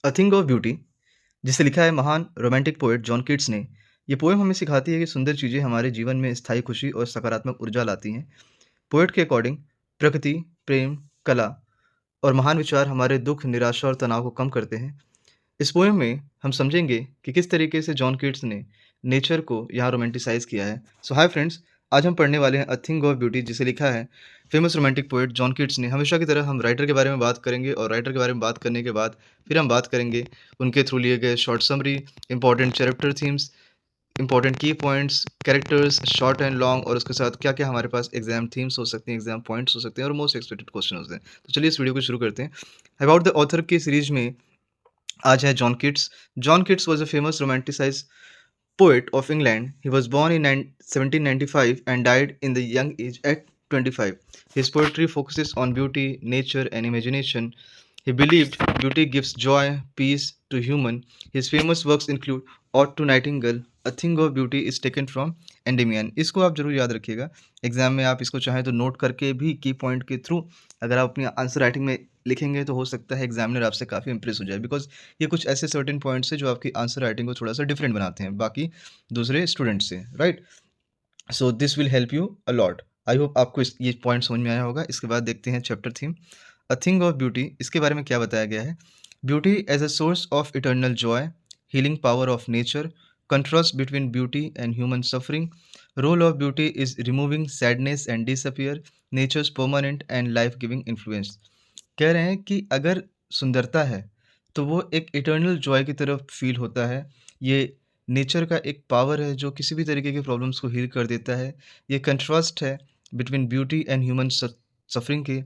A thing of beauty जिसे लिखा है महान रोमांटिक पोएट जॉन कीट्स ने। ये पोएम हमें सिखाती है कि सुंदर चीज़ें हमारे जीवन में स्थायी खुशी और सकारात्मक ऊर्जा लाती हैं। पोएट के अकॉर्डिंग प्रकृति, प्रेम, कला और महान विचार हमारे दुःख, निराशा और तनाव को कम करते हैं। इस पोएम में हम समझेंगे कि किस तरीके से जॉन कीट्स ने नेचर को यहाँ रोमांटिसाइज़ किया है। सो हाय फ्रेंड्स, आज हम पढ़ने वाले हैं अ थिंग ऑफ ब्यूटी जिसे लिखा है famous romantic poet John Keats ने। हमेशा की तरह हम राइटर के बारे में बात करेंगे और राइटर के बारे में बात करने के बाद फिर हम बात करेंगे उनके थ्रू लिए गए short summary, important chapter themes, important key points, characters, short and long और उसके साथ क्या-क्या हमारे पास एग्ज़ाम थीम्स हो सकती हैं, एग्ज़ाम पॉइंट्स हो सकते हैं और मोस्ट एक्सपेक्टेड क्वेश्चन होते हैं। तो चलिए इस वीडियो को शुरू करते हैं। अबाउट द ऑथर की सीरीज़ में आज है John Keats. John Keats was a famous romanticised poet of England. He was born in 1795 and died in the young age at 25. His poetry focuses on beauty, nature, and imagination. He believed beauty gives joy, peace to human. His famous works include Ode to Nightingale, A Thing of Beauty is taken from Endymion. इसको आप जरूर याद रखिएगा। Exam में आप इसको चाहें तो नोट करके भी की पॉइंट के थ्रू अगर आप अपनी आंसर राइटिंग में लिखेंगे तो हो सकता है एग्जामिनर आपसे काफ़ी इंप्रेस हो जाए, बिकॉज ये कुछ ऐसे सर्टेन पॉइंट्स हैं जो आपकी आंसर राइटिंग को थोड़ा सा डिफरेंट बनाते हैं बाकी दूसरे स्टूडेंट से, right? So this will help you a lot. I hope आपको ये पॉइंट समझ में आया होगा। इसके बाद देखते हैं chapter theme a thing of beauty. इसके बारे में क्या बताया गया है? Beauty as a source of eternal joy, healing power of nature, contrast between beauty and human suffering, role of beauty is removing sadness and disappear, nature's permanent and life giving influence. कह रहे हैं कि अगर सुंदरता है, तो वो एक इटर्नल जॉय की तरफ फ़ील होता है। ये नेचर का एक पावर है जो किसी भी तरीके के प्रॉब्लम्स को हील कर देता है। ये कंट्रास्ट है between beauty and human suffering के।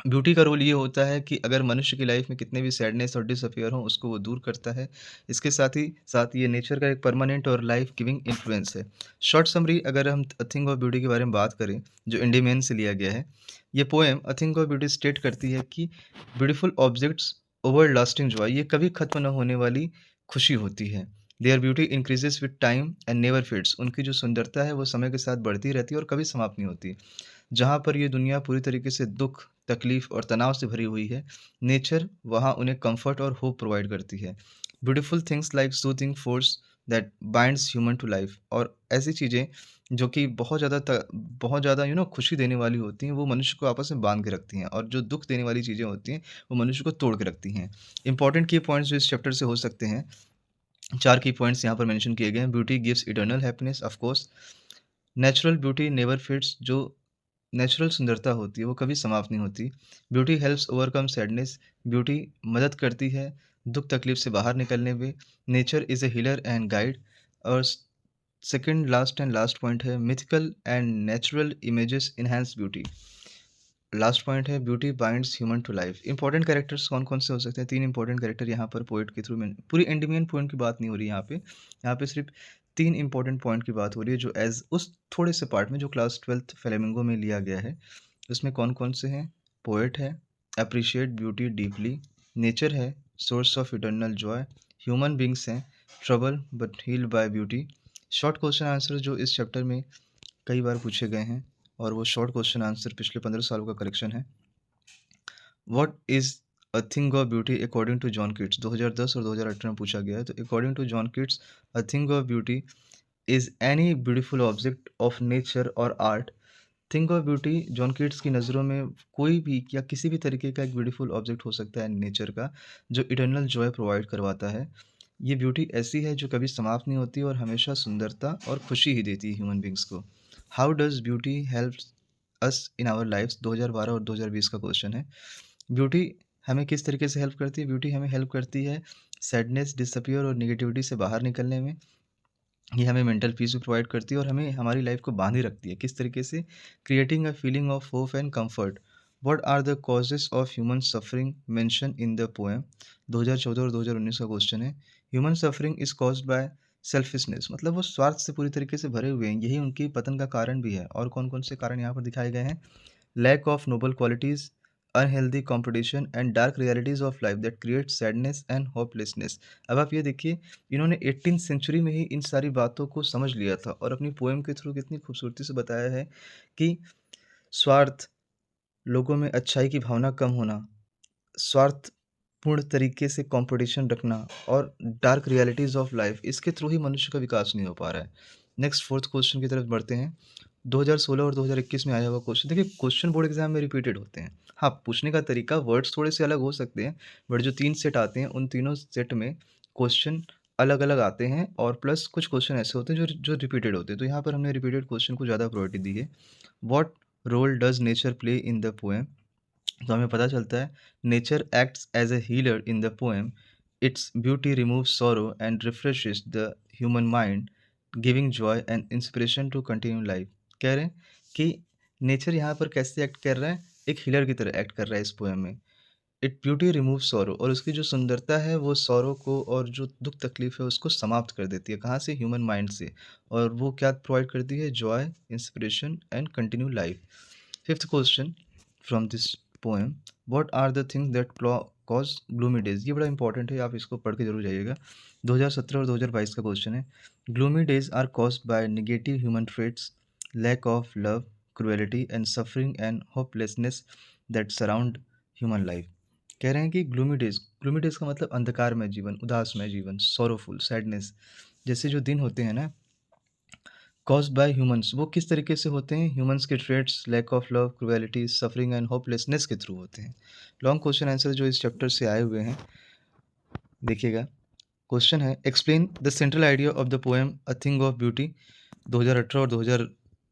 ब्यूटी का रोल ये होता है कि अगर मनुष्य की लाइफ में कितने भी सैडनेस और डिसअपियर हों, उसको वो दूर करता है। इसके साथ ही साथ ये नेचर का एक परमानेंट और लाइफ गिविंग इन्फ्लुएंस है। शॉर्ट समरी अगर हम अ थिंग ऑफ ब्यूटी के बारे में बात करें, जो इंडियन से लिया गया है, ये poem a thing of beauty state करती है कि beautiful objects over lasting Joy, ये कभी खत्म न होने वाली खुशी होती है। There beauty increases with time and never fades, उनकी जो सुंदरता है वो समय के साथ बढ़ती रहती है और कभी समाप्त नहीं होती। जहाँ पर ये दुनिया पूरी तरीके से दुःख, तकलीफ़ और तनाव से भरी हुई है, नेचर वहाँ उन्हें कम्फ़र्ट और होप प्रोवाइड करती है। Beautiful things like soothing force that binds human to life, और ऐसी चीज़ें जो कि बहुत ज़्यादा खुशी देने वाली होती हैं, वो मनुष्य को आपस में बाँध के रखती हैं, और जो दुःख देने वाली चीज़ें होती हैं, वो मनुष्य को तोड़ के रखती हैं। इम्पोर्टेंट की पॉइंट्स जो इस चैप्टर से हो सकते हैं, 4 की पॉइंट्स यहाँ पर मेंशन किए गए हैं। Beauty gives eternal happiness, of course. Natural beauty never fades, जो नेचुरल सुंदरता होती है वो कभी समाप्त नहीं होती। Beauty helps overcome sadness, beauty मदद करती है दुख तकलीफ से बाहर निकलने में। Nature is a healer and guide. और second last and last point है mythical and natural images enhance beauty. Last point है beauty binds human to life. Important characters कौन कौन से हो सकते हैं? 3 इंपॉर्टेंट कैरेक्टर यहाँ पर पोएट के थ्रू में, पूरी एंडीमियन पोएम की बात नहीं हो रही यहाँ पे सिर्फ 3 इंपॉर्टेंट पॉइंट की बात हो रही है, जो एज उस थोड़े से पार्ट में जो क्लास 12th फ्लेमिंगो में लिया गया है। उसमें कौन कौन से हैं? पोएट है, अप्रिशिएट ब्यूटी डीपली, नेचर है, source of eternal joy, human beings हैं, trouble but healed by beauty. Short question answer जो इस चैप्टर में कई बार पूछे गए हैं, और वो शॉर्ट क्वेश्चन आंसर पिछले 15 सालों का कलेक्शन है। What is a thing of beauty according to John Keats, 2010 और 2018 में पूछा गया है। तो according to John Keats, a thing of beauty is any beautiful object of nature और art. Thing of beauty John Keats की नज़रों में कोई भी या किसी भी तरीके का एक ब्यूटीफुल ऑब्जेक्ट हो सकता है नेचर का, जो इटर्नल जॉय प्रोवाइड करवाता है। ये ब्यूटी ऐसी है जो कभी समाप्त नहीं होती और हमेशा सुंदरता और खुशी ही देती है ह्यूमन बींग्स को। How does beauty helps us in our lifes, 2012 और 2020 का क्वेश्चन है। ब्यूटी हमें किस तरीके से हेल्प करती है? ब्यूटी हमें हेल्प करती है सैडनेस, डिसअपियर और नेगेटिविटी से बाहर निकलने में। ये हमें मेंटल पीस भी प्रोवाइड करती है और हमें हमारी लाइफ को बांधे रखती है। किस तरीके से? Creating a feeling of hope and comfort. What are the causes of human suffering mention in the poem, 2014 और 2019 का क्वेश्चन है। Human suffering is caused by selfishness, मतलब वो स्वार्थ से पूरी तरीके से भरे हुए हैं, यही उनके पतन का कारण भी है। और कौन कौन से कारण यहाँ पर दिखाए गए हैं? lack of noble qualities, unhealthy competition and dark realities of life that create sadness and hopelessness। अब आप ये देखिए, इन्होंने 18th सेंचुरी में ही इन सारी बातों को समझ लिया था और अपनी पोएम के थ्रू कितनी खूबसूरती से बताया है कि स्वार्थ, लोगों में अच्छाई की भावना कम होना, स्वार्थ पूर्ण तरीके से कॉम्पिटिशन रखना और डार्क रियलिटीज़ ऑफ लाइफ, इसके थ्रू ही मनुष्य का विकास नहीं हो पा रहा है। नेक्स्ट फोर्थ क्वेश्चन की तरफ बढ़ते हैं। 2016 और 2021 में आया हुआ क्वेश्चन, देखिए क्वेश्चन बोर्ड एग्जाम में रिपीटेड होते हैं। हाँ, पूछने का तरीका, वर्ड्स थोड़े से अलग हो सकते हैं, बट जो 3 सेट आते हैं उन तीनों सेट में क्वेश्चन अलग-अलग आते हैं और प्लस कुछ क्वेश्चन ऐसे होते हैं जो जो रिपीटेड होते हैं। तो यहाँ पर हमने रिपीटेड क्वेश्चन को ज़्यादा प्रायोरिटी दी है। What role does nature play in the poem? तो हमें पता चलता है nature acts as a healer in the poem. Its beauty removes sorrow and refreshes the human mind, giving joy and inspiration to continue life. कह रहे हैं कि nature यहाँ पर कैसे एक्ट कर रहा है, एक हीलर की तरह एक्ट कर रहा है इस पोएम में। इट ब्यूटी रिमूव सॉरो, और उसकी जो सुंदरता है वो सॉरो को और जो दुख तकलीफ है उसको समाप्त कर देती है। कहाँ से? ह्यूमन माइंड से। और वो क्या प्रोवाइड करती है? Joy, inspiration and continue life. Fifth question from this poem, what are the things that cause gloomy days? ये बड़ा इंपॉर्टेंट है, आप इसको पढ़ के जरूर जाइएगा। 2017 और 2022 का क्वेश्चन है। Gloomy days are caused by negative human traits, lack of love, cruelty and suffering and hopelessness that surround human life. कह रहे हैं कि ग्लूमी डेज का मतलब अंधकारमय जीवन, उदासमय जीवन, सोरोफुल, सैडनेस जैसे जो दिन होते हैं ना, कॉज्ड बाय ह्यूमंस, वो किस तरीके से होते हैं? ह्यूमंस के traits, lack of love, cruelty, suffering and hopelessness के थ्रू होते हैं। लॉन्ग क्वेश्चन आंसर जो इस चैप्टर से आए हुए हैं, देखिएगा। क्वेश्चन है, explain the central idea of the poem a thing of beauty. 2018 और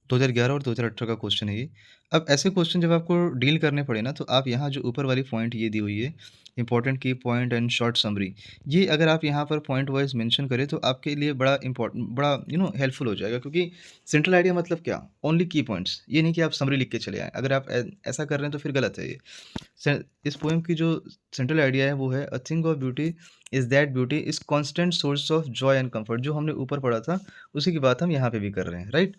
2011 और 2018 का क्वेश्चन है ये। अब ऐसे क्वेश्चन जब आपको डील करने पड़े ना, तो आप यहाँ जो ऊपर वाली पॉइंट ये दी हुई है, इंपॉर्टेंट की पॉइंट एंड शॉर्ट समरी, ये अगर आप यहाँ पर पॉइंट वाइज मेंशन करें तो आपके लिए बड़ा इंपॉर्टेंट, बड़ा हेल्पफुल हो जाएगा। क्योंकि सेंट्रल आइडिया मतलब क्या? ओनली की पॉइंट्स, ये नहीं कि आप समरी लिख के चले आएँ। अगर आप ऐसा कर रहे हैं तो फिर गलत है ये। इस पोएम की जो सेंट्रल आइडिया है वो है, अ thing of beauty is that beauty is constant source of Joy and comfort. जो हमने ऊपर पढ़ा था उसी की बात हम यहाँ पे भी कर रहे हैं, राइट।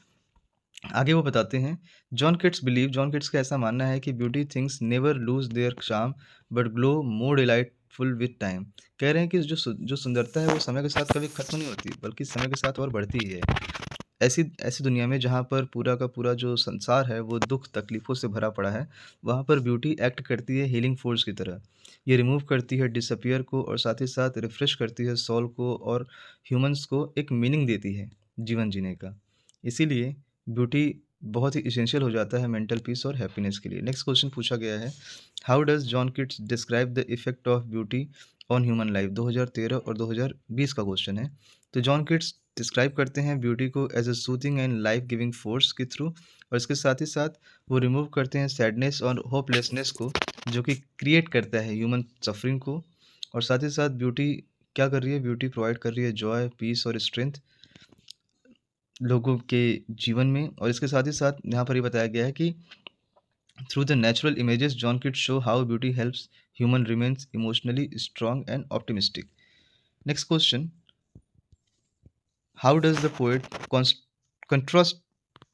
आगे वो बताते हैं, जॉन किट्स का ऐसा मानना है कि beauty things never lose their charm but glow more delightful with time. कह रहे हैं कि जो सुंदरता है वो समय के साथ कभी खत्म नहीं होती, बल्कि समय के साथ और बढ़ती ही है। ऐसी ऐसी दुनिया में जहाँ पर पूरा का पूरा जो संसार है वो दुख तकलीफ़ों से भरा पड़ा है, वहाँ पर ब्यूटी एक्ट करती है हीलिंग फोर्स की तरह। ये रिमूव करती है डिसअपीयर को और साथ ही साथ रिफ्रेश करती है सोल को और ह्यूमन्स को एक मीनिंग देती है जीवन जीने का। इसीलिए ब्यूटी बहुत ही एसेंशियल हो जाता है मेंटल पीस और हैप्पीनेस के लिए। नेक्स्ट क्वेश्चन पूछा गया है, how does John Keats describe the effect of beauty on human life? 2013 और 2020 का क्वेश्चन है। तो जॉन किट्स डिस्क्राइब करते हैं ब्यूटी को as a soothing and life giving force के थ्रू, और इसके साथ ही साथ वो रिमूव करते हैं सैडनेस और होपलेसनेस को, जो कि क्रिएट करता है ह्यूमन सफरिंग को। और साथ ही साथ ब्यूटी क्या कर रही है? ब्यूटी प्रोवाइड कर रही है जॉय, पीस और स्ट्रेंथ लोगों के जीवन में। और इसके साथ ही साथ यहाँ पर ये बताया गया है कि through the natural images John Keats show how beauty helps human remains emotionally strong and optimistic. Next question, how does the poet contrast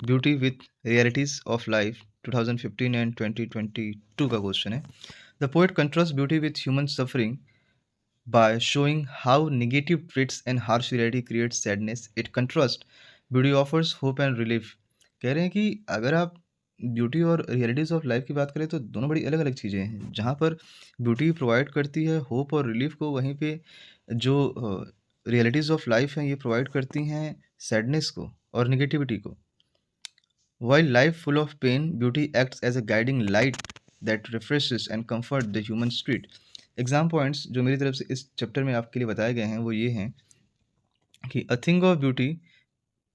beauty with realities of life? 2015 and 2022 का क्वेश्चन है। The poet contrasts beauty with human suffering by showing how negative traits and harsh reality creates sadness. It contrasts beauty offers hope and relief। कह रहे हैं कि अगर आप beauty और realities of life की बात करें तो दोनों बड़ी अलग अलग चीज़ें हैं। जहाँ पर ब्यूटी प्रोवाइड करती है होप और रिलीफ को, वहीं पे जो रियलिटीज़ ऑफ लाइफ हैं ये प्रोवाइड करती हैं सैडनेस को और नेगेटिविटी को। While life full of pain, beauty acts as a guiding light that refreshes and comfort the human spirit। Exam points जो मेरी तरफ से इस चैप्टर में आपके लिए बताए गए हैं वो ये हैं कि अ थिंग ऑफ ब्यूटी,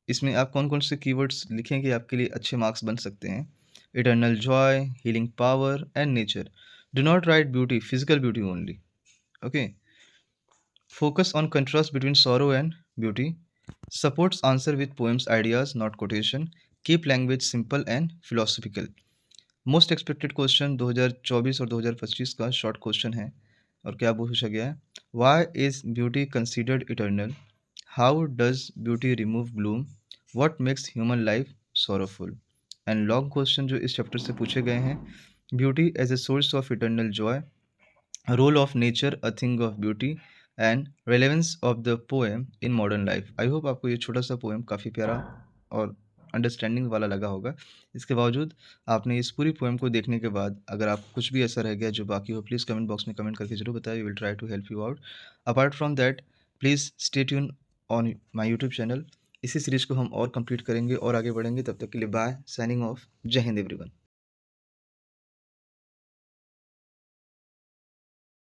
इसमें आप कौन कौन से कीवर्ड्स लिखें कि आपके लिए अच्छे मार्क्स बन सकते हैं? Eternal joy, healing power and nature. Do not right beauty, physical beauty only. Okay, focus on contrast between sorrow and beauty. Supports answer with poems ideas, not quotation. Keep language simple and philosophical। Most expected question 2024 और 2025 का short question है, और क्या पूछा गया है? Why is beauty considered eternal? How does beauty remove gloom? What makes human life sorrowful? And long question जो इस चैप्टर से पूछे गए हैं, beauty as a source of eternal joy, role of nature a thing of beauty and relevance of the poem in modern life. I hope आपको ये छोटा सा पोएम काफ़ी प्यारा और अंडरस्टैंडिंग वाला लगा होगा। इसके बावजूद आपने इस पूरी पोएम को देखने के बाद अगर आपको कुछ भी ऐसा रह गया जो बाकी हो, प्लीज़ कमेंट बॉक्स में कमेंट करके ज़रूर बताएँ, we will try to help you out. Apart from that, please stay tune on my YouTube channel. इसी सीरीज़ को हम और कंप्लीट करेंगे और आगे बढ़ेंगे। तब तक के लिए बाय, साइनिंग ऑफ। जय हिंद एवरीवन।